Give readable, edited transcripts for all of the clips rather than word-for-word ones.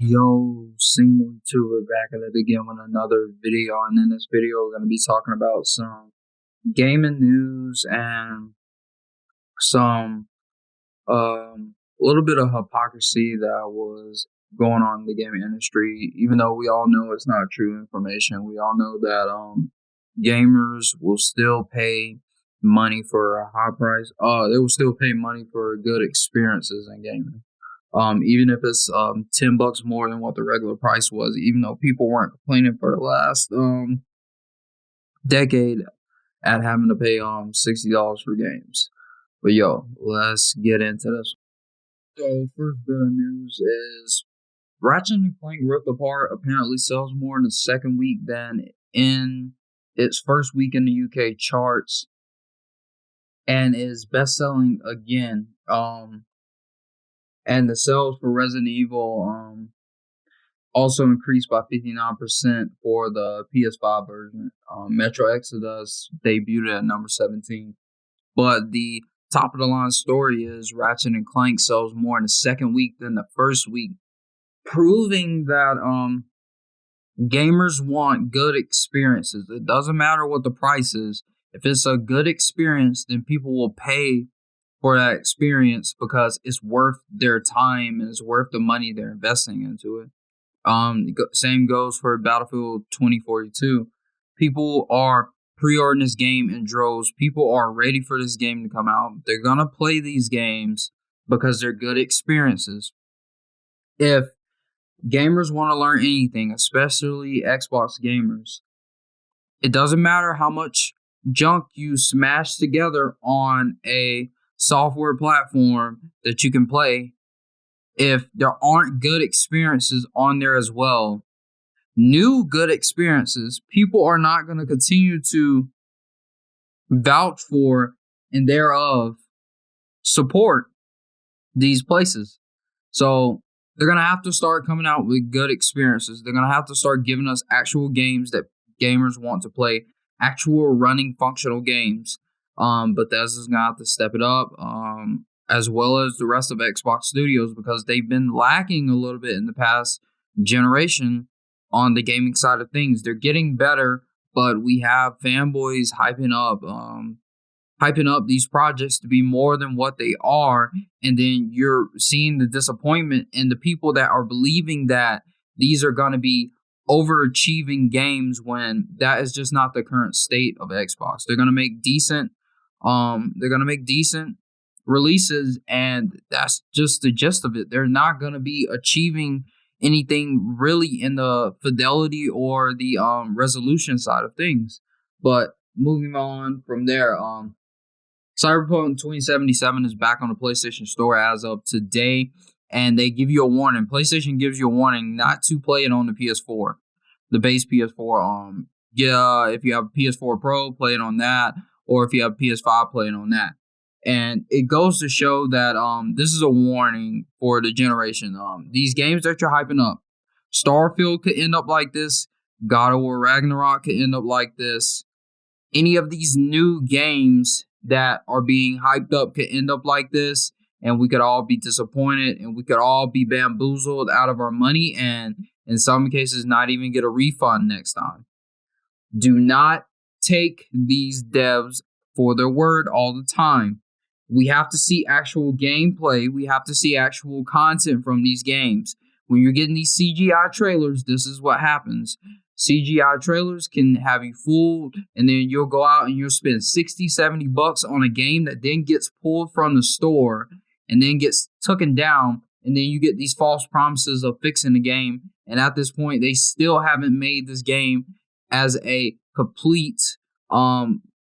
Yo, Seemlytuber back at it again with another video, and in this video we're going to be talking about some gaming news and some little bit of hypocrisy that was going on in the gaming industry. Even though we all know it's not true information, we all know that gamers will still pay money for a high price. They will still pay money for good experiences in gaming. Even if it's $10 more than what the regular price was, even though people weren't complaining for the last decade at having to pay $60 for games. But yo, let's get into this. So first bit of news is Ratchet and Clank Ripped Apart apparently sells more in the second week than in its first week in the UK charts, and is best selling again. And the sales for Resident Evil also increased by 59% for the PS5 version. Metro Exodus debuted at number 17. But the top of the line story is Ratchet and Clank sells more in the second week than the first week, proving that gamers want good experiences. It doesn't matter what the price is. If it's a good experience, then people will pay for that experience because it's worth their time and it's worth the money they're investing into it. Same goes for Battlefield 2042. People are pre-ordering this game in droves. People are ready for this game to come out. They're gonna play these games because they're good experiences. If gamers want to learn anything, especially Xbox gamers, it doesn't matter how much junk you smash together on a software platform that you can play. If there aren't good experiences on there as well, new good experiences, people are not going to continue to vouch for and thereof support these places. So they're going to have to start coming out with good experiences. They're going to have to start giving us actual games that gamers want to play, actual running functional games. Bethesda's gonna have to step it up, as well as the rest of Xbox Studios, because they've been lacking a little bit in the past generation on the gaming side of things. They're getting better, but we have fanboys hyping up these projects to be more than what they are, and then you're seeing the disappointment in the people that are believing that these are going to be overachieving games when that is just not the current state of Xbox. They're going to make decent releases, and that's just the gist of it. They're not going to be achieving anything really in the fidelity or the resolution side of things. But moving on from there, Cyberpunk 2077 is back on the PlayStation Store as of today, and they give you a warning. PlayStation gives you a warning not to play it on the PS4, the base PS4. If you have a PS4 Pro, play it on that, or if you have PS5, play it on that. And it goes to show that this is a warning for the generation. These games that you're hyping up, Starfield could end up like this. God of War Ragnarok could end up like this. Any of these new games that are being hyped up could end up like this, and we could all be disappointed, and we could all be bamboozled out of our money, and in some cases not even get a refund next time. Do not take these devs for their word all the time. We have to see actual gameplay. We have to see actual content from these games. When you're getting these CGI trailers, this is what happens. CGI trailers can have you fooled, and then you'll go out and you'll spend $60-$70 on a game that then gets pulled from the store and then gets taken down, and then you get these false promises of fixing the game, and at this point they still haven't made this game as a complete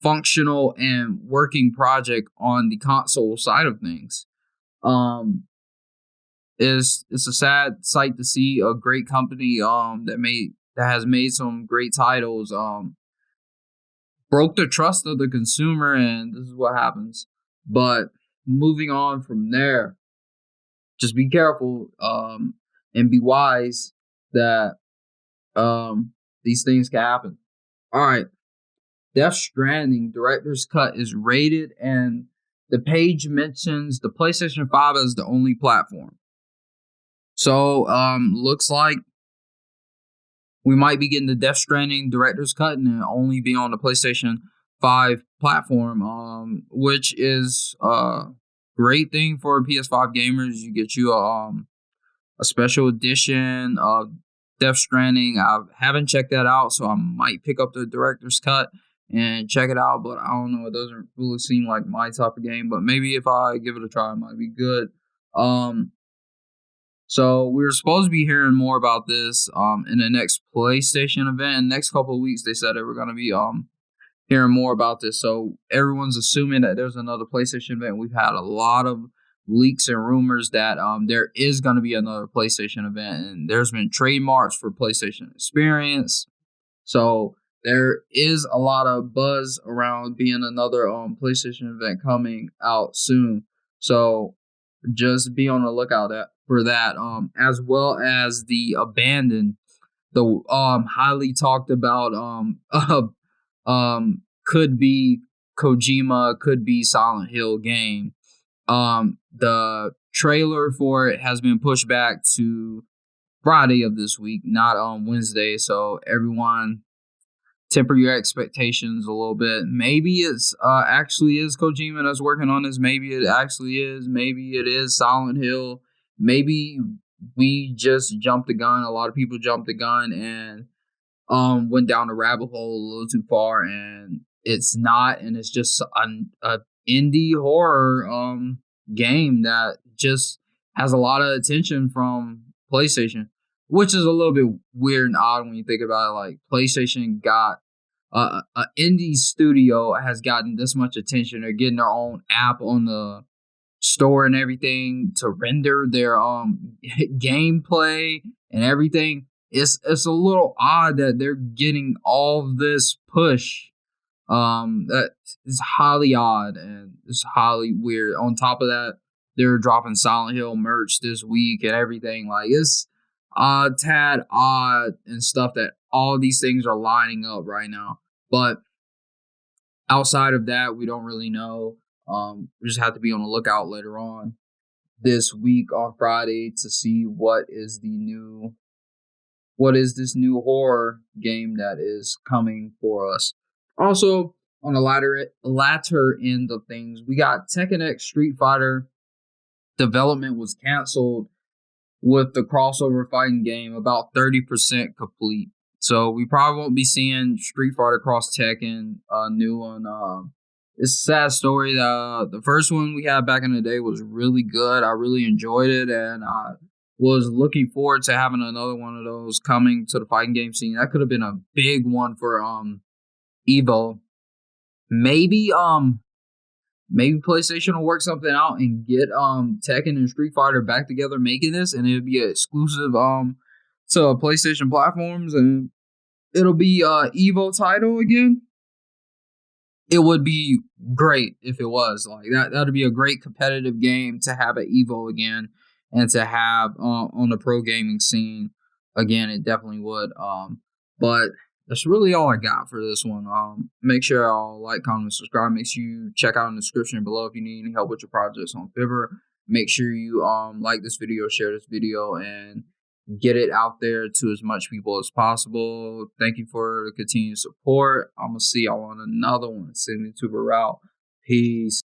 functional and working project on the console side of things. It's a sad sight to see a great company that has made some great titles broke the trust of the consumer, and this is what happens. But moving on from there, just be careful and be wise that these things can happen. All right, Death Stranding Director's Cut is rated, and the page mentions the PlayStation 5 as the only platform. So looks like we might be getting the Death Stranding director's cut and it'll only be on the PlayStation 5 platform, which is a great thing for PS5 gamers. You get you a special edition of Death Stranding. I haven't checked that out, so I might pick up the director's cut and check it out, but I don't know. It doesn't really seem like my type of game, but maybe if I give it a try, it might be good. So we were supposed to be hearing more about this in the next PlayStation event. In the next couple of weeks, they said they were going to be hearing more about this. So everyone's assuming that there's another PlayStation event. We've had a lot of leaks and rumors that there is going to be another PlayStation event, and there's been trademarks for PlayStation Experience. So there is a lot of buzz around being another PlayStation event coming out soon. So just be on the lookout for that. As well as the Abandoned, the highly talked about could be Kojima, could be Silent Hill game. The trailer for it has been pushed back to Friday of this week, not on Wednesday. So everyone, temper your expectations a little bit. Maybe it's actually is Kojima that's working on this. Maybe it actually is. Maybe it is Silent Hill. Maybe we just jumped the gun. A lot of people jumped the gun and went down the rabbit hole a little too far, and it's not, and it's just a indie horror game that just has a lot of attention from PlayStation, which is a little bit weird and odd when you think about it. Like, PlayStation got an indie studio has gotten this much attention. They're getting their own app on the store and everything to render their gameplay and everything. It's a little odd that they're getting all of this push. That is highly odd and it's highly weird. On top of that, they're dropping Silent Hill merch this week and everything. Like, it's a tad odd and stuff that all these things are lining up right now. But outside of that, we don't really know. We just have to be on the lookout later on this week on Friday to see what is this new horror game that is coming for us. Also, on the latter end of things, we got Tekken X Street Fighter. Development was canceled with the crossover fighting game about 30% complete. So we probably won't be seeing Street Fighter Cross Tekken, a new one. It's a sad story. The first one we had back in the day was really good. I really enjoyed it, and I was looking forward to having another one of those coming to the fighting game scene. That could have been a big one for Evo. Maybe PlayStation will work something out and get Tekken and Street Fighter back together making this, and it'll be an exclusive to PlayStation platforms, and it'll be Evo title again. It would be great if it was like that. That'd be a great competitive game to have at Evo again, and to have on the pro gaming scene again. It definitely would. But that's really all I got for this one. Make sure y'all like, comment, and subscribe. Make sure you check out in the description below if you need any help with your projects on Fiverr. Make sure you like this video, share this video, and get it out there to as much people as possible. Thank you for the continued support. I'm gonna see y'all on another one. Seemlytuber out. Peace.